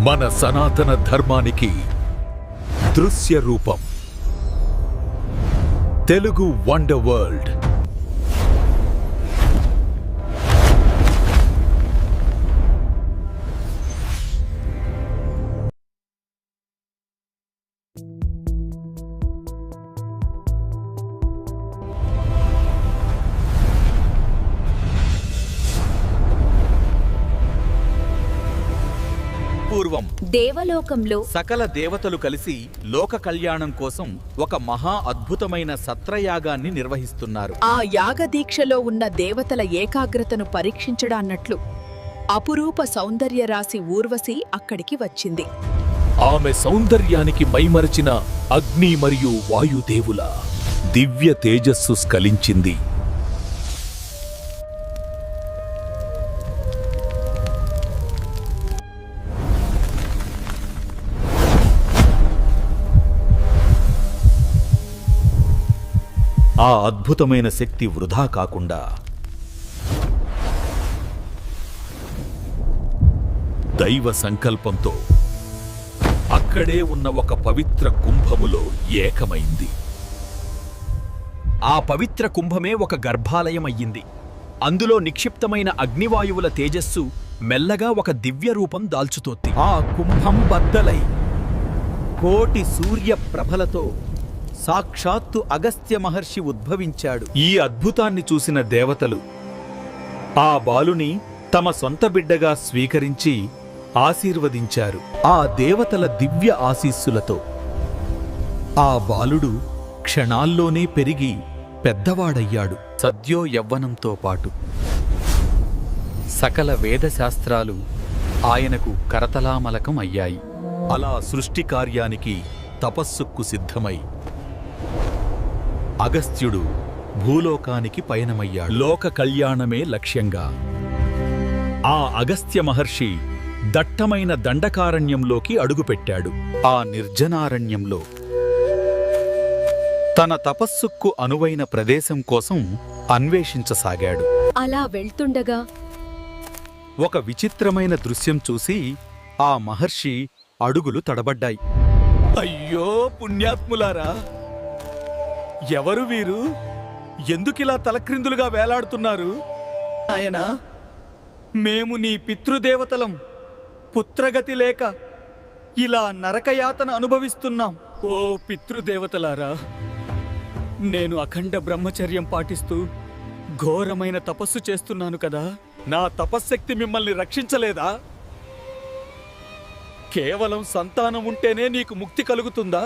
మన సనాతన ధర్మానికి దృశ్య రూపం. Telugu wonder world. పూర్వం దేవలోకంలో సకల దేవతలు కలిసి లోక కళ్యాణం కోసం ఒక మహా అద్భుతమైన సత్రయాగాన్ని నిర్వహిస్తున్నారు. ఆ యాగదీక్షలో ఉన్న దేవతల ఏకాగ్రతను పరీక్షించడాన్నట్లు అపురూప సౌందర్య రాశి ఊర్వశి అక్కడికి వచ్చింది. ఆమె సౌందర్యానికి మైమరచిన అగ్ని మరియు వాయుదేవుల దివ్య తేజస్సు స్ఖలించింది. ఆ అద్భుతమైన శక్తి వృధా కాకుండా దైవ సంకల్పంతో అక్కడే ఉన్న ఒక పవిత్ర కుంభములో ఏకమైంది. ఆ పవిత్ర కుంభమే ఒక గర్భాలయం అయ్యింది. అందులో నిక్షిప్తమైన అగ్నివాయువుల తేజస్సు మెల్లగా ఒక దివ్య రూపం దాల్చుతోంది. ఆ కుంభం బద్దలై కోటి సూర్య ప్రభలతో సాక్షాత్తు అగస్త్య మహర్షి ఉద్భవించాడు. ఈ అద్భుతాన్ని చూసిన దేవతలు ఆ బాలుని తమ సొంత బిడ్డగా స్వీకరించి ఆశీర్వదించారు. ఆ దేవతల దివ్య ఆశీస్సులతో ఆ బాలుడు క్షణాల్లోనే పెరిగి పెద్దవాడయ్యాడు. సద్యో యవ్వనంతో పాటు సకల వేదశాస్త్రాలు ఆయనకు కరతలామలకం అయ్యాయి. అలా సృష్టి కార్యానికి తపస్సుకు సిద్ధమై అగస్త్యుడు భూలోకానికి పయనమయ్యాడు. లోక కళ్యాణమే లక్ష్యంగా ఆ అగస్త్య మహర్షి దట్టమైన దండకారణ్యంలోకి అడుగుపెట్టాడు. ఆ నిర్జనారణ్యంలో తన తపస్సుకు అనువైన ప్రదేశం కోసం అన్వేషించసాగాడు. అలా వెళ్తుండగా ఒక విచిత్రమైన దృశ్యం చూసి ఆ మహర్షి అడుగులు తడబడ్డాయి. అయ్యో పుణ్యాత్ములారా! ఎవరు వీరు? ఎందుకిలా తలక్రిందులుగా వేలాడుతున్నారు? ఆయనా, మేము నీ పితృదేవతలం. పుత్రగతి లేక ఇలా నరకయాతన అనుభవిస్తున్నాం. ఓ పితృదేవతలారా, నేను అఖండ బ్రహ్మచర్యం పాటిస్తూ ఘోరమైన తపస్సు చేస్తున్నాను కదా. నా తపశ్శక్తి మిమ్మల్ని రక్షించలేదా? కేవలం సంతానం ఉంటేనే నీకు ముక్తి కలుగుతుందా?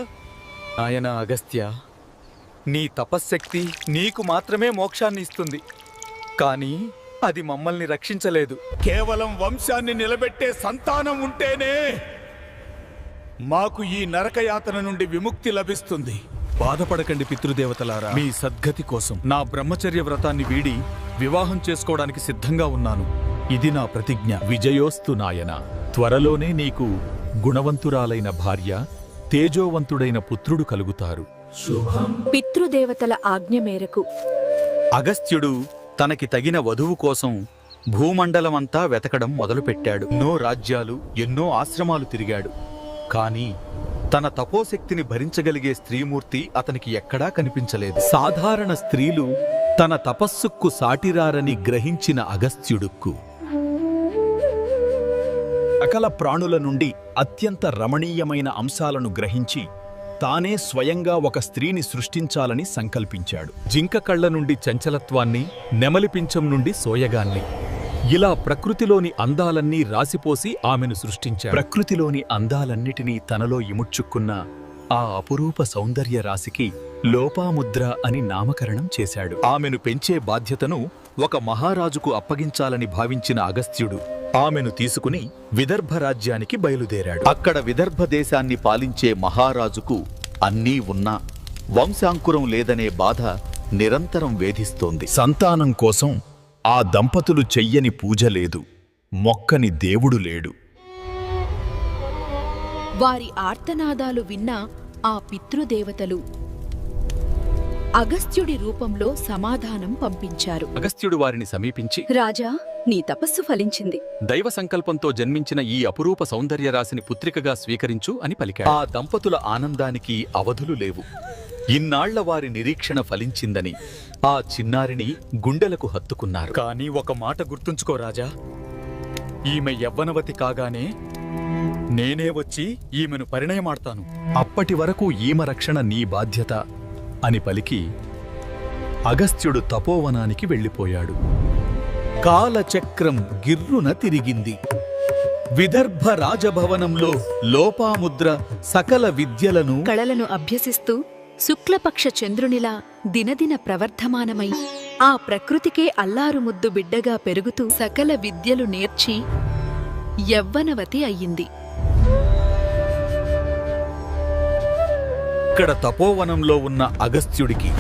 ఆయన అగస్త్య, నీ తపశ్శక్తి నీకు మాత్రమే మోక్షాన్ని ఇస్తుంది, కానీ అది మమ్మల్ని రక్షించలేదు. కేవలం వంశాన్ని నిలబెట్టే సంతానం ఉంటేనే మాకు ఈ నరకయాతన నుండి విముక్తి లభిస్తుంది. బాధపడకండి పితృదేవతలారా. మీ సద్గతి కోసం నా బ్రహ్మచర్య వ్రతాన్ని వీడి వివాహం చేసుకోవడానికి సిద్ధంగా ఉన్నాను. ఇది నా ప్రతిజ్ఞ. విజయోస్తు నాయన. త్వరలోనే నీకు గుణవంతురాలైన భార్య, తేజోవంతుడైన పుత్రుడు కలుగుతారు. పితృదేవతల ఆజ్ఞ మేరకు అగస్త్యుడు తనకి తగిన వధువు కోసం భూమండలమంతా వెతకడం మొదలుపెట్టాడు. ఎన్నో రాజ్యాలు, ఎన్నో ఆశ్రమాలు తిరిగాడు. కానీ తన తపోశక్తిని భరించగలిగే స్త్రీమూర్తి అతనికి ఎక్కడా కనిపించలేదు. సాధారణ స్త్రీలు తన తపస్సుకు సాటిరారని గ్రహించిన అగస్త్యుడుకు సకల ప్రాణుల నుండి అత్యంత రమణీయమైన అంశాలను గ్రహించి తానే స్వయంగా ఒక స్త్రీని సృష్టించాలని సంకల్పించాడు. జింక కళ్ళ నుండి చంచలత్వాన్ని, నెమలిపించం నుండి సోయగాన్ని, ఇలా ప్రకృతిలోని అందాలన్నీ రాసిపోసి ఆమెను సృష్టించాడు. ప్రకృతిలోని అందాలన్నిటినీ తనలో ఇముడ్చుకున్న ఆ అపురూప సౌందర్య రాశికి లోపాముద్ర అని నామకరణం చేశాడు. ఆమెను పెంచే బాధ్యతను ఒక మహారాజుకు అప్పగించాలని భావించిన అగస్త్యుడు ఆమెను తీసుకుని విదర్భ రాజ్యానికి బయలుదేరాడు. అక్కడ విదర్భ దేశాన్ని పాలించే మహారాజుకు అన్నీ ఉన్నా వంశాంకురం లేదనే బాధ నిరంతరం వేధిస్తోంది. సంతానం కోసం ఆ దంపతులు చెయ్యని పూజ లేదు, మొక్కని దేవుడు లేడు. వారి ఆర్తనాదాలు విన్న ఆ పితృదేవతలు అగస్త్యుడి రూపంలో సమాధానం పంపించారు. అగస్త్యుడు వారిని సమీపించి, రాజా, నీ తపస్సు ఫలించింది. దైవ సంకల్పంతో జన్మించిన ఈ అపురూప సౌందర్యరాశిని పుత్రికగా స్వీకరించు అని పలికాడు. ఆ దంపతుల ఆనందానికి అవధులు లేవు. ఇన్నాళ్ల వారి నిరీక్షణ ఫలించిందని ఆ చిన్నారిని గుండెలకు హత్తుకున్నారు. కానీ ఒక మాట గుర్తుంచుకో రాజా, ఈమె యవ్వనవతి కాగానే నేనే వచ్చి ఈమెను పరిణయమాడతాను. అప్పటి వరకు ఈమె రక్షణ నీ బాధ్యత అని పలికి అగస్త్యుడు తపోవనానికి వెళ్ళిపోయాడు. కాలచక్రం గిర్రున తిరిగింది. విదర్భ రాజభవనంలో లోపాముద్ర సకల విద్యలను కళలను అభ్యసిస్తూ శుక్లపక్ష చంద్రునిలా దినదిన ప్రవర్ధమానమై ఆ ప్రకృతికే అల్లారుముద్దు బిడ్డగా పెరుగుతూ సకల విద్యలు నేర్చి యవ్వనవతి అయ్యింది. ఇక్కడ తపోవనంలో ఉన్న అగస్త్యుడికి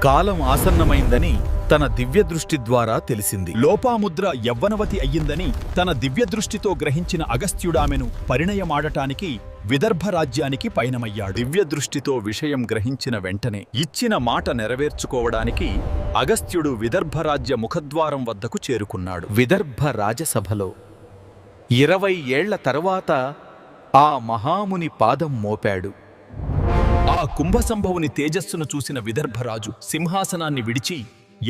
కాలం ఆసన్నమైందని తన దివ్యదృష్టి ద్వారా తెలిసింది. లోపాముద్ర యవ్వనవతి అయ్యిందని తన దివ్యదృష్టితో గ్రహించిన అగస్త్యుడామెను పరిణయమాడటానికి విదర్భ రాజ్యానికి పయనమయ్యాడు. దివ్యదృష్టితో విషయం గ్రహించిన వెంటనే ఇచ్చిన మాట నెరవేర్చుకోవడానికి అగస్త్యుడు విదర్భ రాజ్య ముఖద్వారం వద్దకు చేరుకున్నాడు. విదర్భ రాజసభలో 20 ఏళ్ల తరువాత ఆ మహాముని పాదం మోపాడు. ఆ కుంభసంభవుని తేజస్సును చూసిన విదర్భరాజు సింహాసనాన్ని విడిచి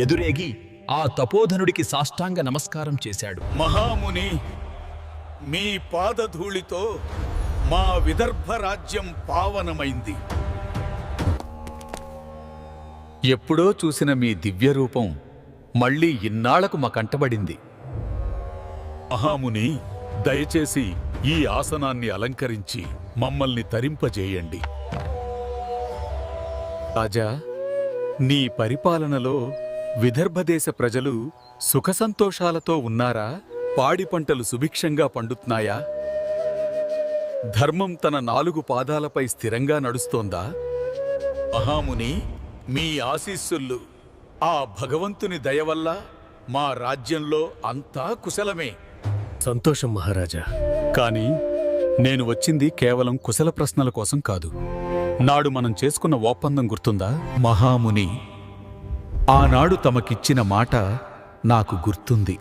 ఎదురేగి ఆ తపోధనుడికి సాష్టాంగ నమస్కారం చేశాడు. మహాముని, మీ పాదధూళితో మా విదర్భ రాజ్యం పావనమైంది. ఎప్పుడో చూసిన మీ దివ్యరూపం మళ్ళీ ఇన్నాళ్లకు మా కంటబడింది. మహాముని, దయచేసి ఈ ఆసనాన్ని అలంకరించి మమ్మల్ని తరింపజేయండి. రాజా, నీ పరిపాలనలో విదర్భదేశ ప్రజలు సుఖసంతోషాలతో ఉన్నారా? పాడి పంటలు సుభిక్షంగా పండుతున్నాయా? ధర్మం తన 4 పాదాలపై స్థిరంగా నడుస్తోందా? మహాముని, మీ ఆశీస్సులు ఆ భగవంతుని దయ వల్ల మా రాజ్యంలో అంతా కుశలమే. సంతోషం మహారాజా. కానీ నేను వచ్చింది కేవలం కుశల ప్రశ్నల కోసం కాదు. నాడు మనం చేసుకున్న ఒప్పందం గుర్తుందా? మహాముని, ఆనాడు తమకిచ్చిన మాట నాకు గుర్తుంది.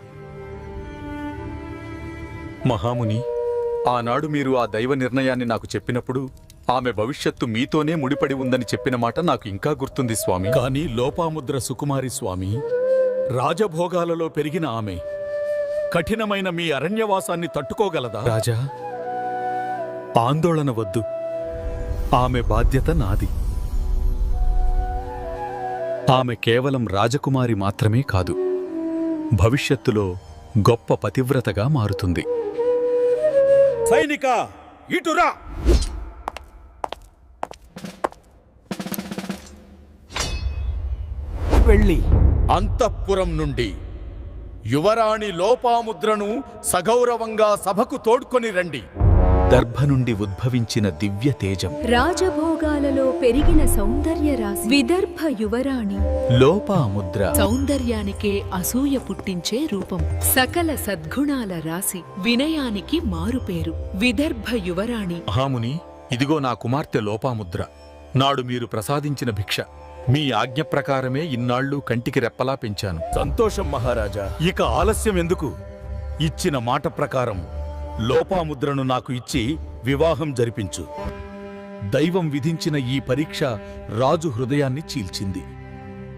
మహాముని, ఆనాడు మీరు ఆ దైవ నిర్ణయాన్ని నాకు చెప్పినప్పుడు ఆమె భవిష్యత్తు మీతోనే ముడిపడి ఉందని చెప్పిన మాట నాకు ఇంకా గుర్తుంది స్వామి. కానీ లోపాముద్ర సుకుమారి స్వామి, రాజభోగాలలో పెరిగిన ఆమె కఠినమైన మీ అరణ్యవాసాన్ని తట్టుకోగలదా? రాజా, ఆందోళన వద్దు. ఆమె బాధ్యత నాది. ఆమె కేవలం రాజకుమారి మాత్రమే కాదు, భవిష్యత్తులో గొప్ప పతివ్రతగా మారుతుంది. సైనిక, ఇటురా! వెళ్ళి అంతఃపురం నుండి యువరాణి లోపాముద్రను సగౌరవంగా సభకు తోడ్కొని రండి. దర్భ నుండి ఉద్భవించిన దివ్య తేజం, రాజభోగాలలో పెరిగిన సౌందర్య రాశి విదర్భ యువరాణి, లోపాముద్ర సౌందర్యానికే అసూయ పుట్టించే రూపం, సకల సద్గుణాల రాశి, వినయానికి మారుపేరు విదర్భ యువరాణి. మహాముని, ఇదిగో నా కుమార్తె లోపాముద్ర. నాడు మీరు ప్రసాదించిన భిక్ష. మీ ఆజ్ఞ ప్రకారమే ఇన్నాళ్లు కంటికి రెప్పలా పెంచాను. సంతోషం మహారాజా. ఇక ఆలస్యం ఎందుకు? ఇచ్చిన మాట ప్రకారం లోపాముద్రను నాకు ఇచ్చి వివాహం జరిపించు. దైవం విధించిన ఈ పరీక్ష రాజు హృదయాన్ని చీల్చింది.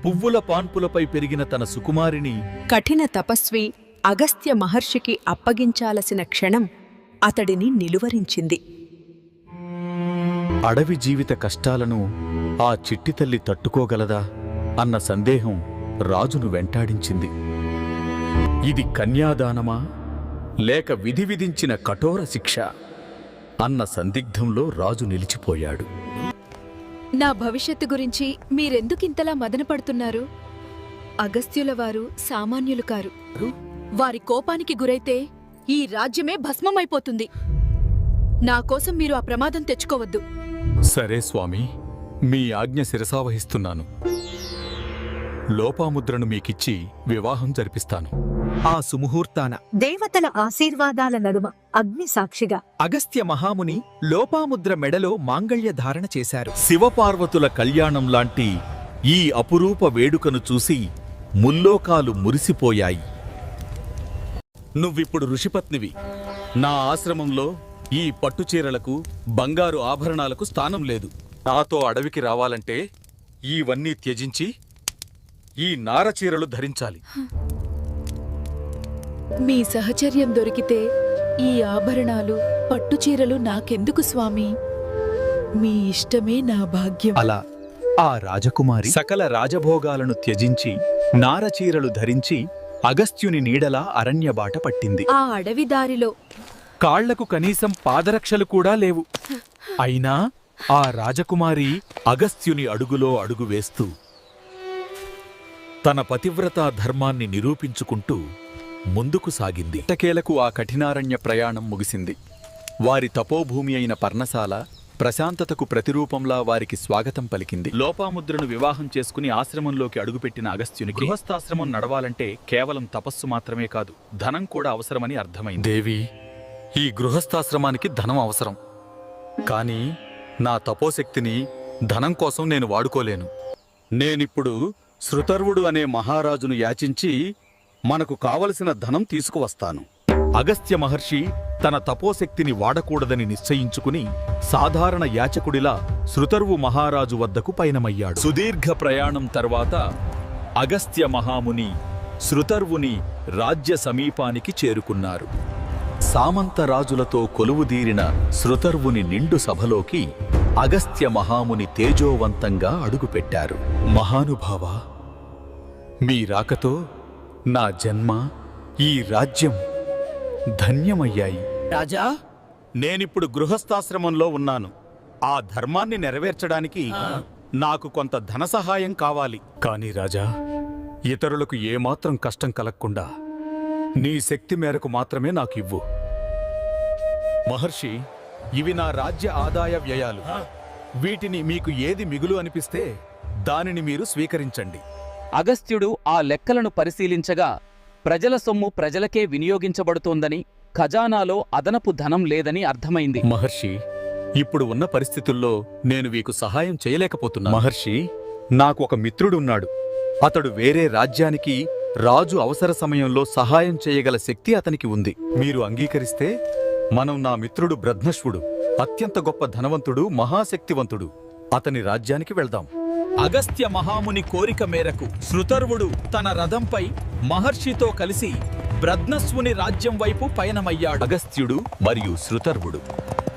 పువ్వుల పాన్పులపై పెరిగిన తన సుకుమారిని కఠిన తపస్వి అగస్త్య మహర్షికి అప్పగించాల్సిన క్షణం అతడిని నిలువరించింది. అడవి జీవిత కష్టాలను ఆ చిట్టి తల్లి తట్టుకోగలదా అన్న సందేహం రాజును వెంటాడించింది. ఇది కన్యాదానమా లేక విధి విధించిన కఠోర శిక్ష అన్న సందిగ్ధంలో రాజు నిలిచిపోయాడు. నా భవిష్యత్తు గురించి మీరెందుకింతలా మదనపడుతున్నారు? అగస్త్యుల వారు సామాన్యులు కారు. వారి కోపానికి గురైతే ఈ రాజ్యమే భస్మమైపోతుంది. నా కోసం మీరు ఆ ప్రమాదం తెచ్చుకోవద్దు. సరే స్వామి, మీ ఆజ్ఞ శిరసావహిస్తున్నాను. లోపాముద్రను మీకిచ్చి వివాహం జరిపిస్తాను. ఆ సుముహూర్తాన దేవతల ఆశీర్వాదాల నడుమ అగ్ని సాక్షిగా అగస్త్య మహాముని లోపాముద్ర మెడలో మాంగళ్య ధారణ చేశారు. శివపార్వతుల కళ్యాణం లాంటి ఈ అపురూప వేడుకను చూసి ముల్లోకాలు మురిసిపోయాయి. నువ్విప్పుడు ఋషిపత్నివి. నా ఆశ్రమంలో ఈ పట్టుచీరలకు బంగారు ఆభరణాలకు స్థానం లేదు. నాతో అడవికి రావాలంటే ఇవన్నీ త్యజించి ఈ నారచీరలు ధరించాలి. మీ సహచర్యం దొరికితే ఈ ఆభరణాలు పట్టుచీరలు నాకెందుకు స్వామి? మీ ఇష్టమే నా భాగ్యం. అలా ఆ రాజకుమారి సకల రాజభోగాలను త్యజించి నారచీరలు ధరించి అగస్త్యుని నీడలా అరణ్యబాట పట్టింది. ఆ అడవి దారిలో కాళ్లకు కనీసం పాదరక్షలు కూడా లేవు. అయినా ఆ రాజకుమారి అగస్త్యుని అడుగులో అడుగు వేస్తూ తన పతివ్రతా ధర్మాన్ని నిరూపించుకుంటూ ముందుకు సాగింది. ఎట్టకేలకు ఆ కఠినారణ్య ప్రయాణం ముగిసింది. వారి తపోభూమి అయిన పర్ణశాల ప్రశాంతతకు ప్రతిరూపంలా వారికి స్వాగతం పలికింది. లోపాముద్రను వివాహం చేసుకుని ఆశ్రమంలోకి అడుగుపెట్టిన అగస్త్యునికి గృహస్థాశ్రమం నడవాలంటే కేవలం తపస్సు మాత్రమే కాదు, ధనం కూడా అవసరమని అర్థమైంది. దేవి, ఈ గృహస్థాశ్రమానికి ధనం అవసరం. కానీ నా తపోశక్తిని ధనం కోసం నేను వాడుకోలేను. నేనిప్పుడు శృతర్వుడు అనే మహారాజును యాచించి మనకు కావలసిన ధనం తీసుకువస్తాను. అగస్త్య మహర్షి తన తపోశక్తిని వాడకూడదని నిశ్చయించుకుని సాధారణ యాచకుడిలా శృతర్వు మహారాజు వద్దకు పయనమయ్యాడు. సుదీర్ఘ ప్రయాణం తర్వాత అగస్త్య మహాముని శృతర్వుని రాజ్య సమీపానికి చేరుకున్నారు. సామంతరాజులతో కొలువుదీరిన శృతర్వుని నిండు సభలోకి అగస్త్య మహాముని తేజోవంతంగా అడుగుపెట్టారు. మహానుభావా, మీ రాకతో నా జన్మ, ఈ రాజ్యం ధన్యమయ్యాయి. రాజా, నేనిప్పుడు గృహస్థాశ్రమంలో ఉన్నాను. ఆ ధర్మాన్ని నెరవేర్చడానికి నాకు కొంత ధన సహాయం కావాలి. కాని రాజా, ఇతరులకు ఏమాత్రం కష్టం కలగకుండా నీ శక్తి మేరకు మాత్రమే నాకు ఇవ్వు. మహర్షి, ఇవి నా రాజ్య ఆదాయ వ్యయాలు. వీటిని మీకు ఏది మిగులు అనిపిస్తే దానిని మీరు స్వీకరించండి. అగస్త్యుడు ఆ లెక్కలను పరిశీలించగా ప్రజల సొమ్ము ప్రజలకే వినియోగించబడుతోందని, ఖజానాలో అదనపు ధనం లేదని అర్థమైంది. మహర్షి, ఇప్పుడు ఉన్న పరిస్థితుల్లో నేను మీకు సహాయం చేయలేకపోతున్నా. మహర్షి, నాకు ఒక మిత్రుడున్నాడు. అతడు వేరే రాజ్యానికి రాజు అవసర సమయంలో సహాయం చేయగల శక్తి అతనికి ఉంది. మీరు అంగీకరిస్తే మనం నా మిత్రుడు బ్రధ్నశ్వుడు, అత్యంత గొప్ప ధనవంతుడు, మహాశక్తివంతుడు, అతని రాజ్యానికి వెళ్దాం. అగస్త్య మహాముని కోరిక మేరకు శృతర్వుడు తన రథంపై మహర్షితో కలిసి బ్రధ్నస్వుని రాజ్యం వైపు పయనమయ్యాడు. అగస్త్యుడు మరియు శృతర్వుడు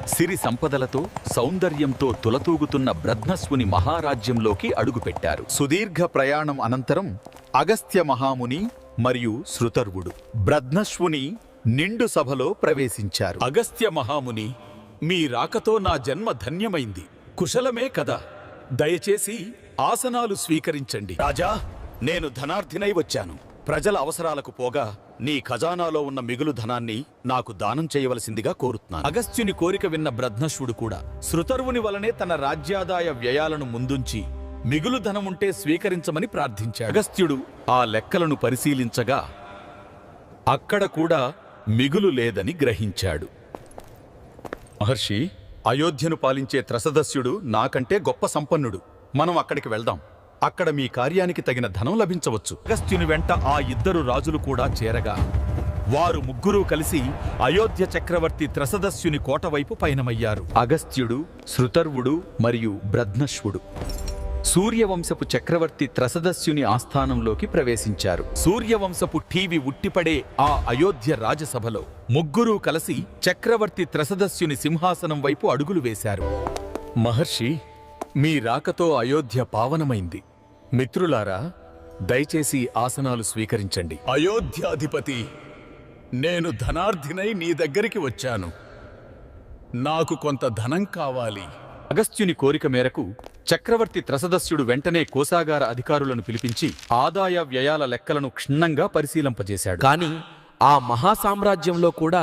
సిరి సంపదలతో సౌందర్యంతో తులతూగుతున్న బ్రధ్నస్వుని మహారాజ్యంలోకి అడుగుపెట్టారు. సుదీర్ఘ ప్రయాణం అనంతరం అగస్త్య మహాముని మరియు శృతర్వుడు బ్రధ్నస్వుని నిండు సభలో ప్రవేశించారు. అగస్త్య మహాముని, మీ రాకతో నా జన్మ ధన్యమైంది. కుశలమే కదా? దయచేసి ఆసనాలు స్వీకరించండి. రాజా, నేను ధనార్థినై వచ్చాను. ప్రజల అవసరాలకు పోగా నీ ఖజానాలో ఉన్న మిగులు ధనాన్ని నాకు దానం చేయవలసిందిగా కోరుతున్నాను. అగస్త్యుని కోరిక విన్న బ్రధ్నశ్వుడు కూడా శృతర్వుని వలనే తన రాజ్యాదాయ వ్యయాలను ముందుంచి మిగులు ధనముంటే స్వీకరించమని ప్రార్థించాడు. అగస్త్యుడు ఆ లెక్కలను పరిశీలించగా అక్కడ కూడా మిగులు లేదని గ్రహించాడు. మహర్షి, అయోధ్యను పాలించే త్రసదస్యుడు నాకంటే గొప్ప సంపన్నుడు. మనం అక్కడికి వెళ్దాం. అక్కడ మీ కార్యానికి తగిన ధనం లభించవచ్చు. అగస్త్యుని వెంట ఆ ఇద్దరు రాజులు కూడా చేరగా వారు ముగ్గురూ కలిసి అయోధ్య చక్రవర్తి త్రసదస్యుని కోట వైపు పయనమయ్యారు. అగస్త్యుడు, శృతర్వుడు మరియు బ్రధ్నశ్వుడు సూర్యవంశపు చక్రవర్తి త్రసదస్యుని ఆస్థానంలోకి ప్రవేశించారు. సూర్యవంశపు టీవీ ఉట్టిపడే ఆ అయోధ్య రాజసభలో ముగ్గురూ కలిసి చక్రవర్తి త్రసదస్యుని సింహాసనం వైపు అడుగులు వేశారు. మహర్షి, మీ రాకతో అయోధ్య పావనమైంది. మిత్రులారా, దయచేసి ఆసనాలు స్వీకరించండి. అయోధ్యాధిపతి, నేను ధనార్థినై నీ దగ్గరికి వచ్చాను. నాకు కొంత ధనం కావాలి. అగస్త్యుని కోరిక మేరకు చక్రవర్తి త్రసదస్యుడు వెంటనే కోశాగార అధికారులను పిలిపించి ఆదాయ వ్యయాల లెక్కలను క్షుణ్ణంగా పరిశీలింపజేశాడు. కాని ఆ మహాసామ్రాజ్యంలో కూడా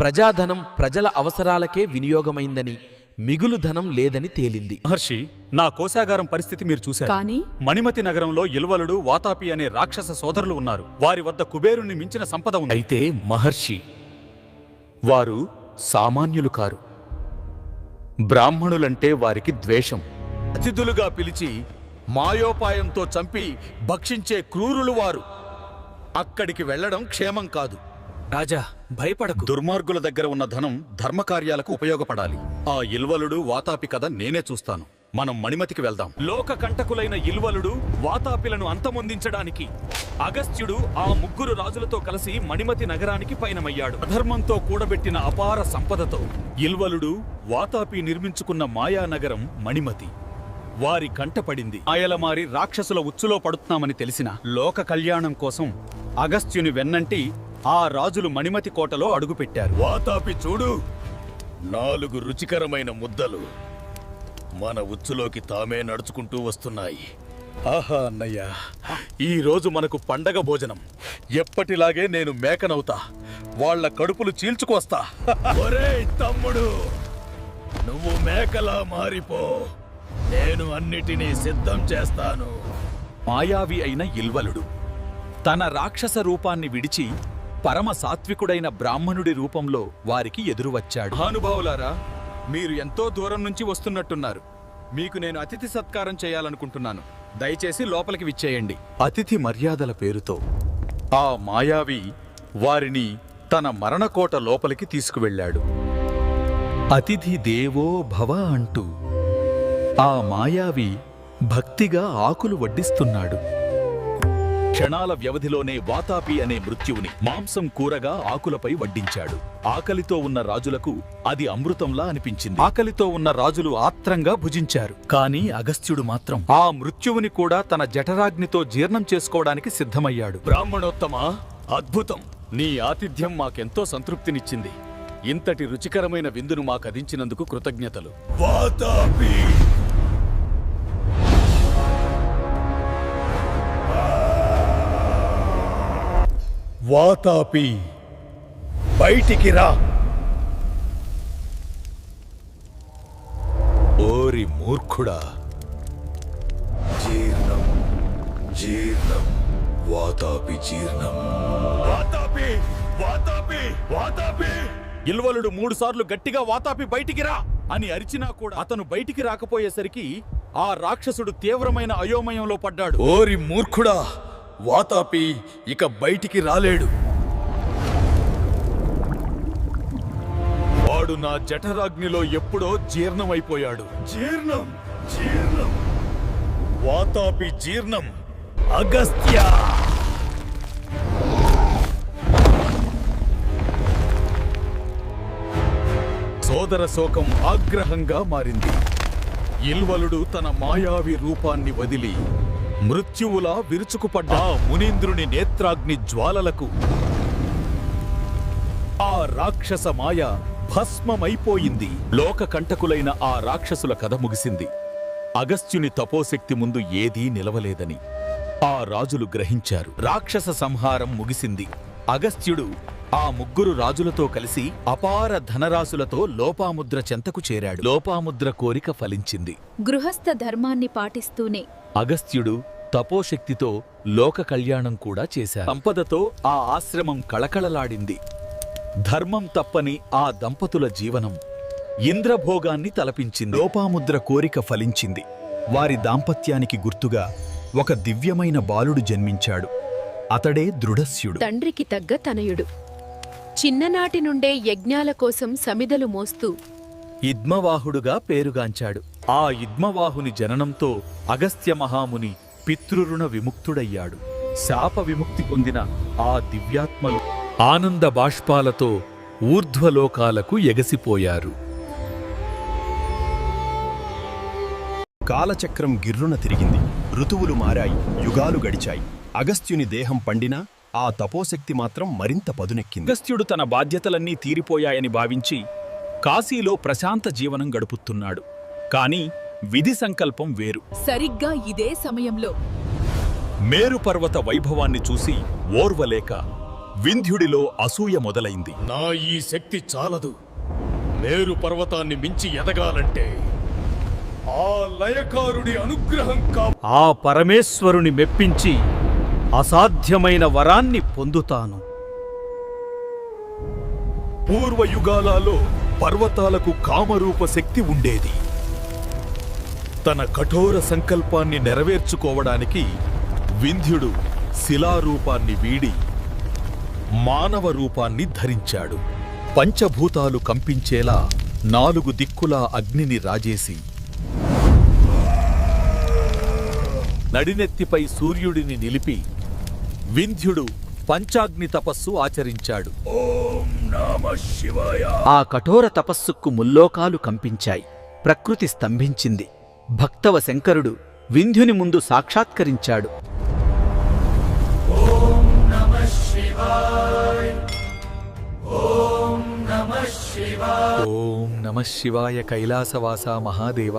ప్రజాధనం ప్రజల అవసరాలకే వినియోగమైందని, మిగులు ధనం లేదని తేలింది. మహర్షి, నా కోశాగారం పరిస్థితి మీరు చూశారు. కానీ మణిమతి నగరంలో ఇల్వలుడు, వాతాపి అనే రాక్షస సోదరులు ఉన్నారు. వారి వద్ద కుబేరుని మించిన సంపద ఉంది. అయితే మహర్షి, వారు సామాన్యులు కారు. బ్రాహ్మణులంటే వారికి ద్వేషం. అతిథులుగా పిలిచి మాయోపాయంతో చంపి భక్షించే క్రూరులు వారు. అక్కడికి వెళ్ళడం క్షేమం కాదు. రాజా, భయపడకు. దుర్మార్గుల దగ్గర ఉన్న ధనం ధర్మకార్యాలకు ఉపయోగపడాలి. ఆ ఇల్వలుడు వాతాపి కథ నేనే చూస్తాను. మనం మణిమతికి వెళ్దాం. లోక కంటకులైన ఇల్వలుడు వాతాపిలను అంతమొందించడానికి అగస్త్యుడు ఆ ముగ్గురు రాజులతో కలిసి మణిమతి నగరానికి పయనమయ్యాడు. అధర్మంతో కూడబెట్టిన అపార సంపదతో ఇల్వలుడు వాతాపి నిర్మించుకున్న మాయానగరం మణిమతి వారి కంటపడింది. ఆయలమారి రాక్షసుల ఉచ్చులో పడుతున్నామని తెలిసిన లోక కళ్యాణం కోసం అగస్త్యుని వెన్నంటి ఆ రాజులు మణిమతి కోటలో అడుగుపెట్టారు. వాతాపి చూడు, 4 రుచికరమైన ముద్దలు మన ఉచ్చులోకి తామే నడుచుకుంటూ వస్తున్నాయి. ఆహా అన్నయ్య, ఈ రోజు మనకు పండగ భోజనం. ఎప్పటిలాగే నేను మేకనవుతా, వాళ్ళ కడుపులు చీల్చుకొస్తా. ఒరేయ్ తమ్ముడు, నువ్వు మేకలా మారిపో, నేను అన్నిటినీ సిద్ధం చేస్తాను. మాయావి అయిన ఇల్వలుడు తన రాక్షస రూపాన్ని విడిచి పరమ సాత్వికుడైన బ్రాహ్మణుడి రూపంలో వారికి ఎదురువచ్చాడు. మహానుభావులారా, మీరు ఎంతో దూరం నుంచి వస్తున్నట్టున్నారు. మీకు నేను అతిథి సత్కారం చేయాలనుకుంటున్నాను. దయచేసి లోపలికి విచ్చేయండి. అతిథి మర్యాదల పేరుతో ఆ మాయావి వారిని తన మరణకోట లోపలికి తీసుకువెళ్ళాడు. అతిథి దేవో భవ అంటూ ఆ మాయావి భక్తిగా ఆకులు వడ్డిస్తున్నాడు. క్షణాల వ్యవధిలోనే వాతాపి అనే మృత్యువుని మాంసం కూరగా ఆకులపై వడ్డించాడు. ఆకలితో ఉన్న రాజులకు అది అమృతంలా అనిపించింది. ఆకలితో ఉన్న రాజులు ఆత్రంగా భుజించారు. కానీ అగస్త్యుడు మాత్రం ఆ మృత్యువుని కూడా తన జఠరాగ్నితో జీర్ణం చేసుకోవడానికి సిద్ధమయ్యాడు. బ్రాహ్మణోత్తమా, అద్భుతం! నీ ఆతిథ్యం మాకెంతో సంతృప్తినిచ్చింది. ఇంతటి రుచికరమైన విందును మాకదించినందుకు కృతజ్ఞతలు. వాతాపి, వాతాపి, బయటికి రా. ఓరి మూర్ఖుడా, జీర్ణం జీర్ణం వాతాపి జీర్ణం. వాతాపి, వాతాపి, వాతాపి! ఇల్వలుడు 3 సార్లు గట్టిగా వాతాపి బయటికి రా అని అరిచినా కూడా అతను బయటికి రాకపోయేసరికి ఆ రాక్షసుడు తీవ్రమైన అయోమయంలో పడ్డాడు. ఓరి మూర్ఖుడా, వాతాపి ఇక బయటికి రాలేడు. వాడు నా జఠరాగ్నిలో ఎప్పుడో జీర్ణమైపోయాడు. జీర్ణం జీర్ణం వాతాపి జీర్ణం. అగస్త్య! సోదర శోకం ఆగ్రహంగా మారింది. ఇల్వలుడు తన మాయావి రూపాన్ని వదిలి మృత్యువులా విరుచుకుపడ్డ ఆ మునీంద్రుని నేత్రాగ్ని జ్వాలలకు ఆ రాక్షస మాయ భస్మమైపోయింది. లోక కంటకులైన ఆ రాక్షసుల కథ ముగిసింది. అగస్త్యుని తపోశక్తి ముందు ఏదీ నిలవలేదని ఆ రాజులు గ్రహించారు. రాక్షస సంహారం ముగిసింది. అగస్త్యుడు ఆ ముగ్గురు రాజులతో కలిసి అపార ధనరాశులతో లోపాముద్ర చెంతకు చేరాడు. లోపాముద్ర కోరిక ఫలించింది. గృహస్థ ధర్మాన్ని పాటిస్తూనే అగస్త్యుడు తపోశక్తితో లోక కళ్యాణం కూడా చేశాడు. సంపదతో ఆ ఆశ్రమం కళకళలాడింది. ధర్మం తప్పని ఆ దంపతుల జీవనం ఇంద్రభోగాన్ని తలపించింది. లోపాముద్ర కోరిక ఫలించింది. వారి దాంపత్యానికి గుర్తుగా ఒక దివ్యమైన బాలుడు జన్మించాడు. అతడే దృఢస్యుడు. తండ్రికి తగ్గ తనయుడు. చిన్ననాటి నుండే యజ్ఞాల కోసం సమిదలు మోస్తూ ఇద్మవాహుడుగా పేరుగాంచాడు. ఆ ఇద్మవాహుని జననంతో అగస్త్య మహాముని పితృరుణ విముక్తుడయ్యాడు. శాప విముక్తి పొందిన ఆ దివ్యాత్మలు ఆనంద బాష్పాలతో ఊర్ధ్వలోకాలకు ఎగసిపోయారు. కాలచక్రం గిర్రున తిరిగింది. ఋతువులు మారాయి. యుగాలు గడిచాయి. అగస్త్యుని దేహం పండినా ఆ తపోశక్తి మాత్రం మరింత పదునెక్కింది. అగస్త్యుడు తన బాధ్యతలన్నీ తీరిపోయాయని భావించి కాశీలో ప్రశాంత జీవనం గడుపుతున్నాడు. కాని విధి సంకల్పం వేరు. సరిగ్గా ఇదే సమయంలో మేరు పర్వత వైభవాన్ని చూసి ఓర్వలేక వింధ్యుడిలో అసూయ మొదలైంది. నా ఈ శక్తి చాలదు. మేరు పర్వతాన్ని మించి ఎదగాలంటే ఆ లయకారుడి అనుగ్రహం ఆ పరమేశ్వరుని మెప్పించి అసాధ్యమైన వరాన్ని పొందుతాను. పూర్వయుగాలలో పర్వతాలకు కామరూప శక్తి ఉండేది. తన కఠోర సంకల్పాన్ని నెరవేర్చుకోవడానికి వింధ్యుడు శిలారూపాన్ని వీడి మానవ రూపాన్ని ధరించాడు. పంచభూతాలు కంపించేలా 4 దిక్కులా అగ్నిని రాజేసి నడినెత్తిపై సూర్యుడిని నిలిపి వింధ్యుడు పంచాగ్ని తపస్సు ఆచరించాడు. ఆ కఠోర తపస్సుకు ముల్లోకాలు కంపించాయి. ప్రకృతి స్తంభించింది. భక్తవ శంకరుడు వింధ్యుని ముందు సాక్షాత్కరించాడు. ఓం నమః శివాయ కైలాసవాస మహాదేవ.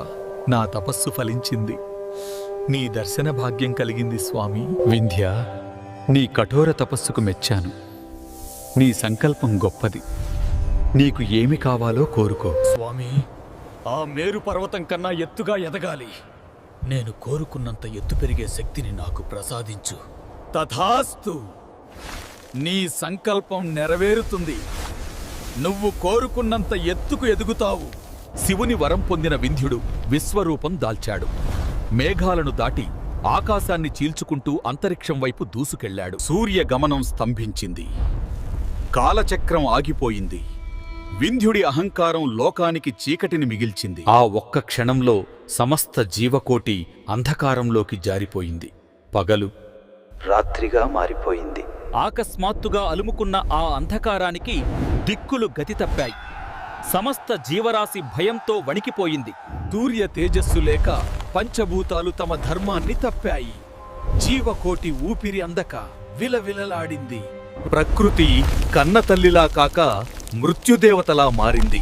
నా తపస్సు ఫలించింది. నీ దర్శన భాగ్యం కలిగింది స్వామి. వింధ్య, నీ కఠోర తపస్సుకు మెచ్చాను. నీ సంకల్పం గొప్పది. నీకు ఏమి కావాలో కోరుకో. స్వామి, ఆ మేరు పర్వతం కన్నా ఎత్తుగా ఎదగాలి. నేను కోరుకున్నంత ఎత్తు పెరిగే శక్తిని నాకు ప్రసాదించు. తథాస్తు. నీ సంకల్పం నెరవేరుతుంది. నువ్వు కోరుకున్నంత ఎత్తుకు ఎదుగుతావు. శివుని వరం పొందిన వింధ్యుడు విశ్వరూపం దాల్చాడు. మేఘాలను దాటి ఆకాశాన్ని చీల్చుకుంటూ అంతరిక్షం వైపు దూసుకెళ్లాడు. సూర్య గమనం స్తంభించింది. కాలచక్రం ఆగిపోయింది. వింధ్యుడి అహంకారం లోకానికి చీకటిని మిగిల్చింది. ఆ ఒక్క క్షణంలో సమస్త జీవకోటి అంధకారంలోకి జారిపోయింది. పగలు రాత్రిగా మారిపోయింది. ఆకస్మాత్తుగా అలుముకున్న ఆ అంధకారానికి దిక్కులు గతి తప్పాయి. సమస్త జీవరాశి భయంతో వణికిపోయింది. సూర్య తేజస్సు లేక పంచభూతాలు తమ ధర్మాన్ని తప్పాయి. జీవకోటి ఊపిరి అందక విలవిలలాడింది. ప్రకృతి కన్నతల్లిలా కాక మృత్యుదేవతలా మారింది.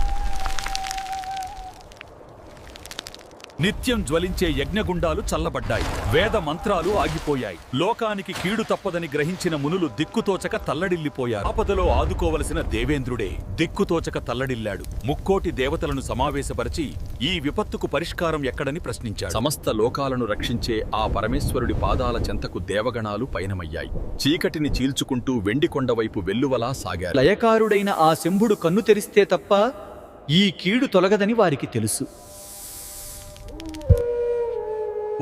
నిత్యం జ్వలించే యజ్ఞగుండాలు చల్లబడ్డాయి. వేద మంత్రాలు ఆగిపోయాయి. లోకానికి కీడు తప్పదని గ్రహించిన మునులు దిక్కుతోచక తల్లడిల్లిపోయారు. ఆపదలో ఆదుకోవలసిన దేవేంద్రుడే దిక్కుతోచక తల్లడిల్లాడు. ముక్కోటి దేవతలను సమావేశపరిచి ఈ విపత్తుకు పరిష్కారం ఎక్కడని ప్రశ్నించాడు. సమస్త లోకాలను రక్షించే ఆ పరమేశ్వరుడి పాదాల చెంతకు దేవగణాలు పయనమయ్యాయి. చీకటిని చీల్చుకుంటూ వెండికొండ వైపు వెల్లువలా సాగారు. లయకారుడైన ఆ శంభుడు కన్ను తెరిస్తే తప్ప ఈ కీడు తొలగదని వారికి తెలుసు.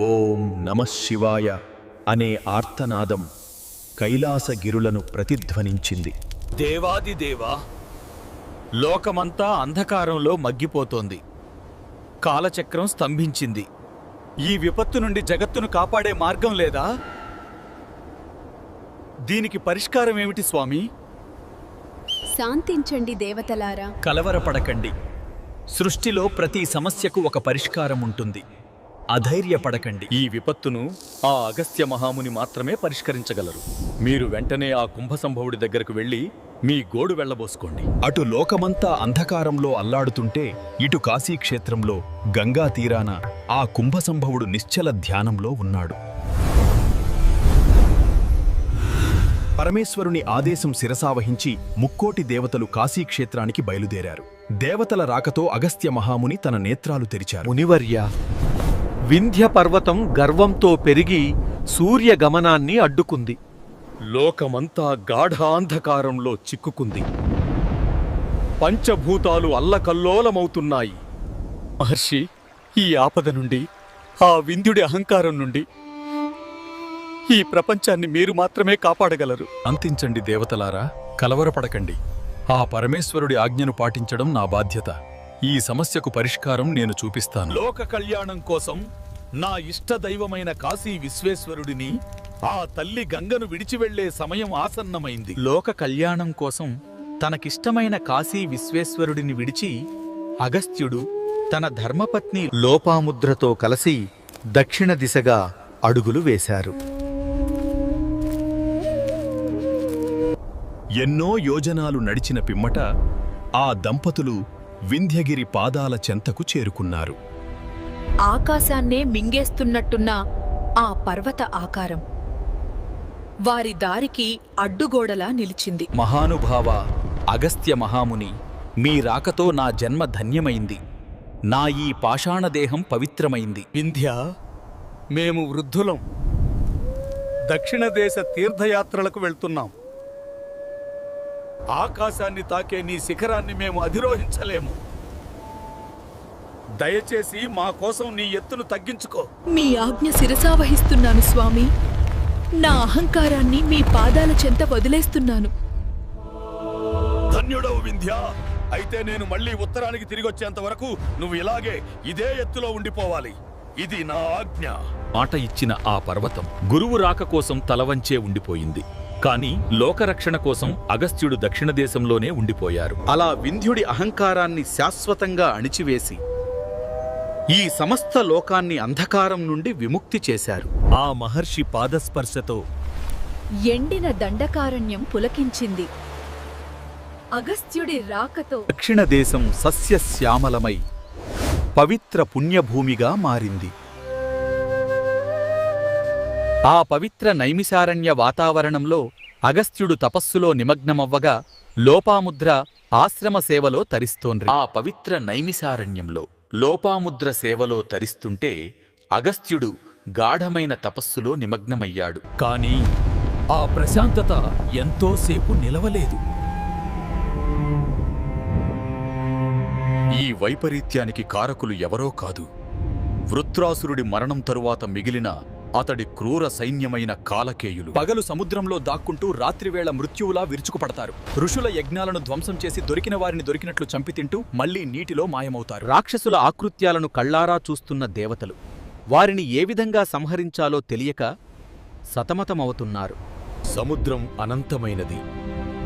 ఓం నమః శివాయ అనే ఆర్తనాదం కైలాసగిరులను ప్రతిధ్వనించింది. దేవాదిదేవా, లోకమంతా అంధకారంలో మగ్గిపోతోంది. కాలచక్రం స్తంభించింది. ఈ విపత్తు నుండి జగత్తును కాపాడే మార్గం లేదా? దీనికి పరిష్కారం ఏమిటి స్వామి? శాంతించండి దేవతలారా. కలవరపడకండి. సృష్టిలో ప్రతి సమస్యకు ఒక పరిష్కారం ఉంటుంది. అధైర్యపడకండి. ఈ విపత్తును ఆ అగస్త్య మహాముని మాత్రమే పరిష్కరించగలరు. మీరు వెంటనే ఆ కుంభసంభవుడి దగ్గరకు వెళ్ళి మీ గోడు వెళ్లబోసుకోండి. అటు లోకమంతా అంధకారంలో అల్లాడుతుంటే ఇటు కాశీక్షేత్రంలో గంగా తీరాన ఆ కుంభసంభవుడు నిశ్చల ధ్యానంలో ఉన్నాడు. పరమేశ్వరుని ఆదేశం శిరసావహించి ముక్కోటి దేవతలు కాశీక్షేత్రానికి బయలుదేరారు. దేవతల రాకతో అగస్త్య మహాముని తన నేత్రాలు తెరిచారు. మునివర్య, వింధ్య పర్వతం గర్వంతో పెరిగి సూర్య గమనాన్ని అడ్డుకుంది. లోకమంతా గాఢాంధకారంలో చిక్కుకుంది. పంచభూతాలు అల్లకల్లోలమవుతున్నాయి. మహర్షి, ఈ ఆపద నుండి, ఆ వింధ్యుడి అహంకారం నుండి ఈ ప్రపంచాన్ని మీరు మాత్రమే కాపాడగలరు. అంతించండి దేవతలారా, కలవరపడకండి. ఆ పరమేశ్వరుడి ఆజ్ఞను పాటించడం నా బాధ్యత. ఈ సమస్యకు పరిష్కారం నేను చూపిస్తాను. లోక కళ్యాణం కోసం నా ఇష్టదైవమైన కాశీ విశ్వేశ్వరుడిని, ఆ తల్లి గంగను విడిచి వెళ్లే సమయం ఆసన్నమైంది. లోక కళ్యాణం కోసం తనకిష్టమైన కాశీ విశ్వేశ్వరుడిని విడిచి అగస్త్యుడు తన ధర్మపత్ని లోపాముద్రతో కలిసి దక్షిణ దిశగా అడుగులు వేశారు. ఎన్నో యోజనాలు నడిచిన పిమ్మట ఆ దంపతులు వింధ్యగిరి పాదాల చెంతకు చేరుకున్నారు. ఆకాశాన్నే మింగేస్తున్నట్టున్న ఆ పర్వత ఆకారం వారి దారికి అడ్డుగోడలా నిలిచింది. మహానుభావ అగస్త్య మహాముని, మీ రాకతో నా జన్మ ధన్యమైంది. నా ఈ పాషాణదేహం పవిత్రమైంది. వింధ్య, మేము వృద్ధులం. దక్షిణ దేశ తీర్థయాత్రలకు వెళ్తున్నాం. ఆకాశాన్ని తాకే నీ శిఖరాన్ని మేము అధిరోహించలేము. దయచేసి మా కోసం నీ ఎత్తును తగ్గించుకో. మీ ఆజ్ఞ శిరసావహిస్తున్నాను స్వామి. నా అహంకారాన్ని మీ పాదాల చెంత వదిలేస్తున్నాను. ధన్యుడవు వింధ్య. అయితే నేను మళ్ళీ ఉత్తరానికి తిరిగొచ్చేంత వరకు నువ్వు ఇలాగే ఇదే ఎత్తులో ఉండిపోవాలి. ఇది నా ఆజ్ఞ. మాట ఇచ్చిన ఆ పర్వతం గురువు రాక కోసం తలవంచే ఉండిపోయింది. కాని లోకరక్షణ కోసం అగస్త్యుడు దక్షిణ దేశంలోనే ఉండిపోయారు. అలా వింధ్యుడి అహంకారాన్ని శాశ్వతంగా అణిచివేసి ఈ సమస్త లోకాన్ని అంధకారం నుండి విముక్తి చేశారు. ఆ మహర్షి పాదస్పర్శతో ఎండిన దండకారణ్యం పులకించింది. అగస్త్యుడి రాకతో దక్షిణ దేశం సస్యశ్యామలమై పవిత్ర పుణ్యభూమిగా మారింది. ఆ పవిత్ర నైమిశారణ్య వాతావరణంలో అగస్త్యుడు తపస్సులో నిమగ్నమవ్వగా లోపాముద్ర ఆశ్రమ సేవలో తరిస్తోంది. ఆ పవిత్ర నైమిశారణ్యంలో లోపాముద్ర సేవలో తరిస్తుంటే అగస్త్యుడు గాఢమైన తపస్సులో నిమగ్నమయ్యాడు. కాని ఆ ప్రశాంతత ఎంతోసేపు నిలవలేదు. ఈ వైపరీత్యానికి కారకులు ఎవరో కాదు, వృత్రాసురుడి మరణం తరువాత మిగిలిన అతడి క్రూర సైన్యమైన కాలకేయులు. పగలు సముద్రంలో దాక్కుంటూ రాత్రివేళ మృత్యువులా విరుచుకుపడతారు. ఋషుల యజ్ఞాలను ధ్వంసం చేసి దొరికిన వారిని దొరికినట్లు చంపితింటూ మళ్లీ నీటిలో మాయమవుతారు. రాక్షసుల ఆకృత్యాలను కళ్ళారా చూస్తున్న దేవతలు వారిని ఏ విధంగా సంహరించాలో తెలియక సతమతమవుతున్నారు. సముద్రం అనంతమైనది.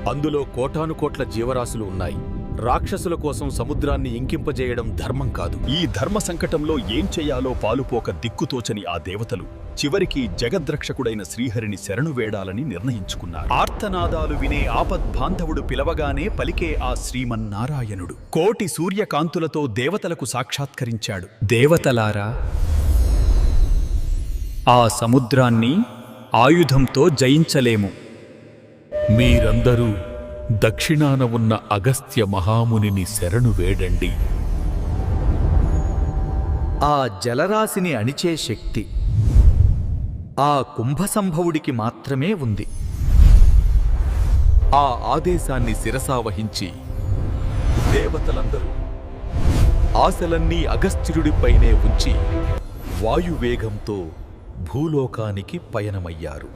అందులో కోటానుకోట్ల జీవరాశులు ఉన్నాయి. రాక్షసుల కోసం సముద్రాన్ని ఇంకింపజేయడం ధర్మం కాదు. ఈ ధర్మ సంకటంలో ఏం చెయ్యాలో పాలుపోక దిక్కుతోచని ఆ దేవతలు చివరికి జగద్రక్షకుడైన శ్రీహరిని శరణు వేడాలని నిర్ణయించుకున్నారు. ఆర్తనాదాలు వినే ఆపద్బాంధవుడు పిలవగానే పలికే ఆ శ్రీమన్నారాయణుడు కోటి సూర్యకాంతులతో దేవతలకు సాక్షాత్కరించాడు. దేవతలారా, ఆ సముద్రాన్ని ఆయుధంతో జయించలేము. మీరందరూ దక్షిణాన ఉన్న అగస్త్య మహామునిని శరణు వేడండి. ఆ జలరాశిని అణిచే శక్తి ఆ కుంభసంభవుడికి మాత్రమే ఉంది. ఆ ఆదేశాన్ని శిరసావహించి దేవతలందరూ ఆశలన్నీ అగస్త్యుడిపైనే ఉంచి వాయువేగంతో భూలోకానికి పయనమయ్యారు.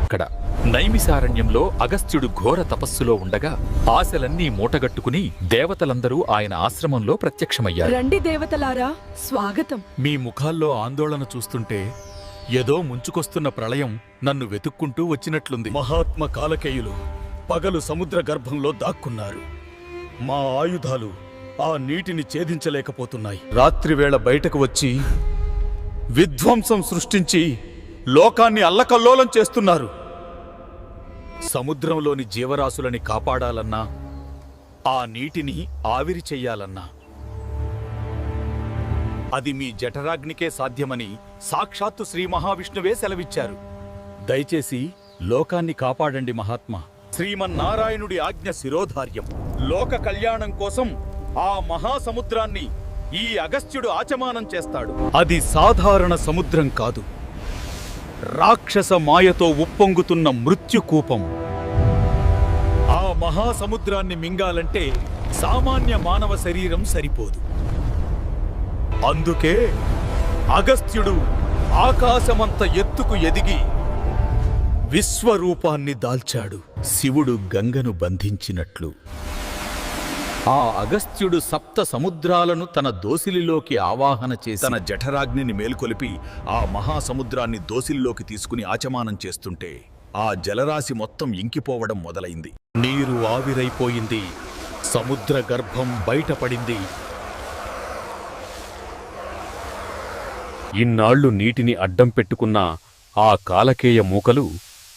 అక్కడ నైమిసారణ్యంలో అగస్త్యుడు ఘోర తపస్సులో ఉండగా ఆశలన్నీ మూటగట్టుకుని దేవతలందరూ ఆయన ఆశ్రమంలో ప్రత్యక్షమయ్యారు. రండి దేవతలారా, స్వాగతం. మీ ముఖాల్లో ఆందోళన చూస్తుంటే ఏదో ముంచుకొస్తున్న ప్రళయం నన్ను వెతుక్కుంటూ వచ్చినట్లుంది. మహాత్మ కాలకేయులు పగలు సముద్ర గర్భంలో దాక్కున్నారు. మా ఆయుధాలు ఆ నీటిని ఛేదించలేకపోతున్నాయి. రాత్రివేళ బయటకు వచ్చి విధ్వంసం సృష్టించి లోకాన్ని అల్లకల్లోలం చేస్తున్నారు. సముద్రంలోని జీవరాశులని కాపాడాలన్నా ఆ నీటిని ఆవిరి చెయ్యాలన్నా అది మీ జఠరాగ్నికే సాధ్యమని సాక్షాత్తు శ్రీ మహావిష్ణువే సెలవిచ్చారు. దయచేసి లోకాన్ని కాపాడండి మహాత్మా. శ్రీమన్నారాయణుడి ఆజ్ఞ శిరోధార్యం. లోక కళ్యాణం కోసం ఆ మహాసముద్రాన్ని ఈ అగస్త్యుడు ఆచమానం చేస్తాడు. అది సాధారణ సముద్రం కాదు, రాక్షస మాయతో ఉప్పొంగుతున్న మృత్యుకూపం. ఆ మహాసముద్రాన్ని మింగాలంటే సామాన్య మానవ శరీరం సరిపోదు. అందుకే అగస్త్యుడు ఆకాశమంత ఎత్తుకు ఎదిగి విశ్వరూపాన్ని దాల్చాడు. శివుడు గంగను బంధించినట్లు ఆ అగస్త్యుడు సప్త సముద్రాలను తన దోసిలిలోకి ఆవాహన చేసి తన జఠరాగ్నిని మేల్కొలిపి ఆ మహాసముద్రాన్ని దోసిలిలోకి తీసుకుని ఆచమానం చేస్తుంటే ఆ జలరాశి మొత్తం ఇంకిపోవడం మొదలైంది. నీరు ఆవిరైపోయింది. సముద్ర గర్భం బయటపడింది. ఇన్నాళ్లు నీటిని అడ్డం పెట్టుకున్న ఆ కాలకేయ మూకలు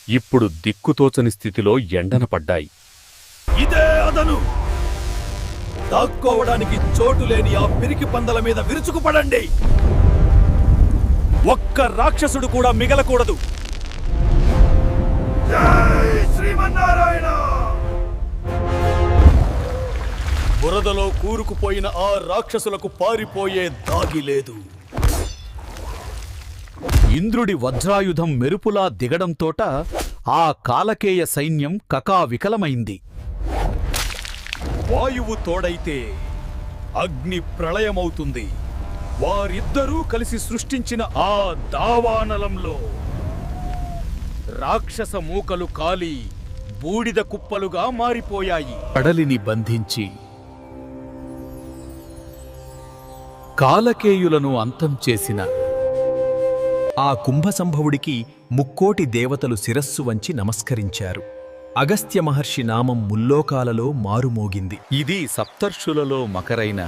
ఇప్పుడు దిక్కుతోచని స్థితిలో ఎండన పడ్డాయి. ఇదే అదను. దాక్కోవడానికి చోటు లేని ఆ పిరికి పందల మీద విరుచుకుపడండి. ఒక్క రాక్షసుడు కూడా మిగలకూడదు. బురదలో కూరుకుపోయిన ఆ రాక్షసులకు పారిపోయే దాగి లేదు. ఇంద్రుడి వజ్రాయుధం మెరుపులా దిగడంతోట ఆ కాలకేయ సైన్యం కకావికలమైంది. వాయువు తోడైతే అగ్ని ప్రళయమవుతుంది. వారిద్దరూ కలిసి సృష్టించిన ఆ దావానలంలో రాక్షస మూకలు కాలి బూడిద కుప్పలుగా మారిపోయాయి. కడలిని బంధించి కాలకేయులను అంతం చేసిన ఆ కుంభసంభవుడికి ముక్కోటి దేవతలు శిరస్సు వంచి నమస్కరించారు. అగస్త్య మహర్షి నామం ముల్లోకాలలో మారుమోగింది. ఇది సప్తర్షులలో మకరైన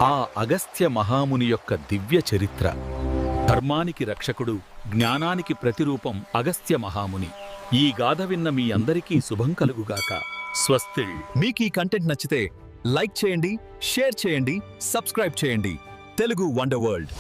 ఆ అగస్త్య మహాముని యొక్క దివ్య చరిత్ర. ధర్మానికి రక్షకుడు, జ్ఞానానికి ప్రతిరూపం అగస్త్య మహాముని. ఈ గాథ విన్న మీ అందరికీ శుభం కలుగుగాక. స్వస్తి. మీకు ఈ కంటెంట్ నచ్చితే లైక్ చేయండి, షేర్ చేయండి, సబ్స్క్రైబ్ చేయండి. Telugu wonder world.